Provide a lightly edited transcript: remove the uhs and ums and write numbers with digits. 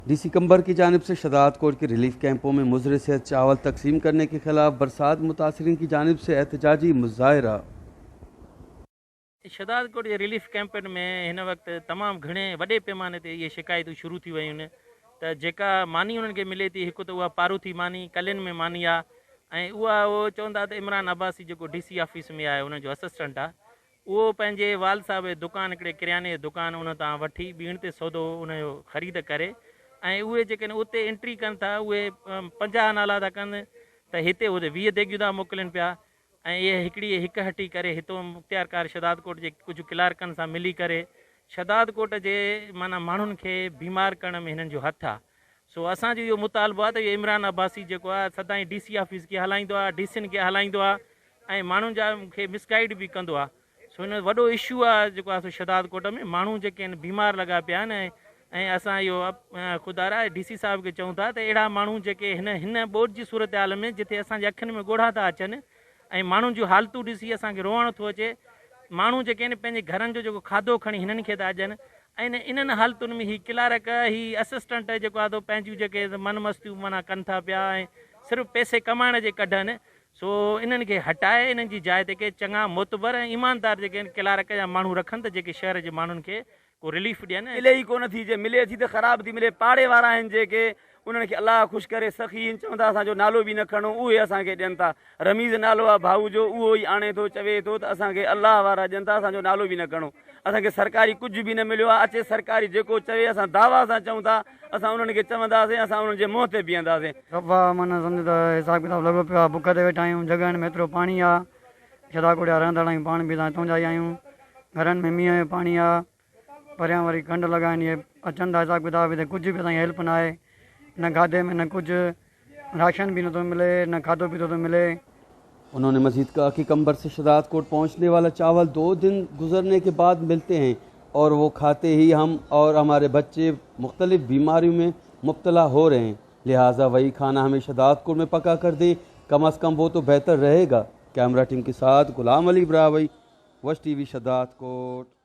डीसी कंबर की जानिब से शदाद कोट के रिलीफ कैंपों में मुज़र सेहत चावल तकसीम करने के खिलाफ बरसात मुतासरीन की जानिब से एहतजाजी मुजाहरा। शदाद कोट जे रिलीफ कैंपन में हिन वक़्तु तमामु घणे वॾे पैमाने ते इहे शिकायतूं शुरू थी वियूं आहिनि त जेका मानी उन्हनि खे मिले थी, हिकु त उहा पारूथी मानी कलियुनि में मानी आहे ऐं उहा उहो चवंदा त इमरान अब्बासी जेको DC ऑफिस में आहे, उनजो असिस्टेंट आहे, उहो पंहिंजे वाल साहब जो दुकानु, हिकिड़े किरयाने जो दुकानु उन तां वठी ॿीण ते सौदो उनजो ख़रीद करे ऐं उहे जेके उते एंट्री कनि था उहे 50 नाला था कनि त हिते उहे 20 देगियूं था मोकिलनि पिया ऐं इहे हिकु हटी करे हितो मुख़्तियारकार शदाद कोट जे कुझु क्लार्कनि सां मिली करे शदाद कोट जे माना माण्हुनि खे बीमार करण में हिननि जो हथु आहे। सो असांजो इहो मुतालबो आहे त इहो इमरान अब्बासी जेको आहे सदाईं DC ऑफिस खे हलाईंदो आहे, DCनि खे हलाईंदो आहे ऐं माण्हुनि जा खे मिसगाइड बि कंदो आहे। सो हिन वॾो इशू आहे जेको आहे शदाद कोट में माण्हू जेके आहिनि बीमार लॻा पिया आहिनि ऐं असां इहो ख़ुदारा DC साहिब खे चऊं था त अहिड़ा माण्हू जेके हिन ॿोॾि जी सूरत हाल में जिते असांजे अखियुनि में ॻोढ़ा था अचनि ऐं माण्हुनि जूं हालतूं ॾिसी असांखे रोअण थो अचे। माण्हू जेके आहिनि पंहिंजे घरनि जो जेको खाधो खणी हिननि खे था ॾियनि ऐं इन्हनि हालतुनि में ही क्लार्क ही असिस्टेंट जेको आहे पंहिंजूं जेके मन मस्तियूं माना कनि था पिया ऐं सिर्फ़ु पैसे कमाइण जे कढनि। सो इन्हनि खे हटाए इन्हनि जी जाइ ते के चङा मोतबर ऐं ईमानदार जेके आहिनि क्लार्क जा माण्हू रखनि त जेके शहर जे माण्हुनि खे को रिलीफ ॾियनि। मिले ई कोन थी, जे मिले थी त ख़राब थी मिले। पाड़े वारा आहिनि जेके उन्हनि खे अलाह ख़ुशि करे सखी चवंदा असांजो नालो बि न खणो, उहे असांखे ॾियनि था। रमीज़ नालो आहे भाऊ जो, उहो ई आणे थो चवे थो त असांखे अलाह वारा ॾियनि था, असांजो नालो बि न खणो। असांखे सरकारी कुझु बि न मिलियो आहे। अचे सरकारी जेको चवे असां दावा सां चऊं था, असां उन्हनि खे चवंदासीं, असां उन्हनि जे मुंहं ते बीहंदासीं। रफ़ा माना सम्झ त हिसाबु किताबु लॻो पियो आहे, बुख ते वेठा आहियूं, जॻहनि में एतिरो पाणी आहे। शदाद कोट जा रहंदड़ आहियूं, पाण बि हितां जा ई आहियूं। घरनि में मींहं जो पाणी आहे, परियां वरी खंड लॻाइनि, इहे अचनि था हिसाबु किताबु, हिते कुझु बि असांजी हेल्प न आहे, न खाधे में न कुछ, राशन भी नथो मिले, न खाधो पीतो तो मिले। उन्होंने मजीद कहा कि कंबर से शदाद कोट पहुँचने वाला चावल 2 दिन गुजरने के बाद मिलते हैं और वो खाते ही हम और हमारे बच्चे मुख्तलिफ बीमारियों में मुब्तला हो रहे हैं, लिहाजा वही खाना हमें शदाद कोट में पका कर दें, कम अज़ कम वो तो बेहतर रहेगा। कैमरा टीम के साथ गुलाम अली ब्रावई, वश TV शदाद कोट।